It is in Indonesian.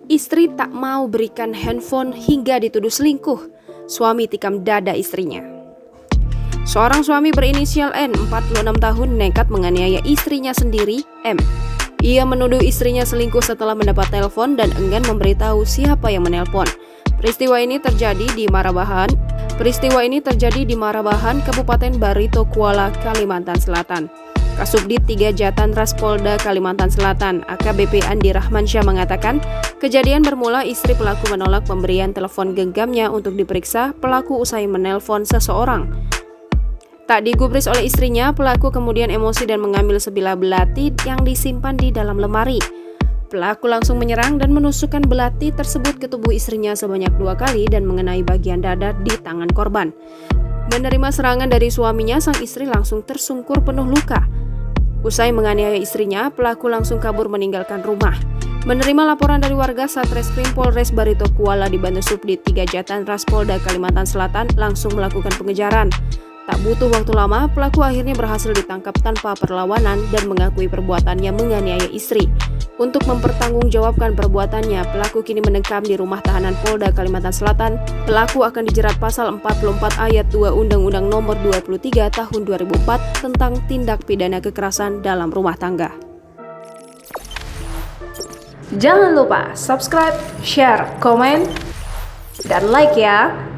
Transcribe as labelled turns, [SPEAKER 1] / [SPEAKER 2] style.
[SPEAKER 1] Istri tak mau berikan handphone hingga dituduh selingkuh. Suami tikam dada istrinya. Seorang suami berinisial N, 46 tahun, nekat menganiaya istrinya sendiri, M. Ia menuduh istrinya selingkuh setelah mendapat telepon dan enggan memberitahu siapa yang menelpon. Peristiwa ini terjadi di Marabahan, Kabupaten Barito Kuala, Kalimantan Selatan. Kasubdit 3 Jatanras Polda Kalimantan Selatan, AKBP Andi Rahmansyah mengatakan, kejadian bermula istri pelaku menolak pemberian telepon genggamnya untuk diperiksa pelaku usai menelpon seseorang. Tak digubris oleh istrinya, pelaku kemudian emosi dan mengambil sebilah belati yang disimpan di dalam lemari. Pelaku langsung menyerang dan menusukkan belati tersebut ke tubuh istrinya sebanyak 2 kali dan mengenai bagian dada di tangan korban. Menerima serangan dari suaminya, sang istri langsung tersungkur penuh luka. Usai menganiaya istrinya, pelaku langsung kabur meninggalkan rumah. Menerima laporan dari warga, Satreskrim Polres Barito Kuala dibantu Subdit 3 Jatanras Polda Kalimantan Selatan langsung melakukan pengejaran. Tak butuh waktu lama, pelaku akhirnya berhasil ditangkap tanpa perlawanan dan mengakui perbuatannya menganiaya istri. Untuk mempertanggungjawabkan perbuatannya, pelaku kini mendekam di rumah tahanan Polda Kalimantan Selatan. Pelaku akan dijerat pasal 44 ayat 2 Undang-Undang Nomor 23 Tahun 2004 tentang tindak pidana kekerasan dalam rumah tangga. Jangan lupa subscribe, share, komen, dan like ya!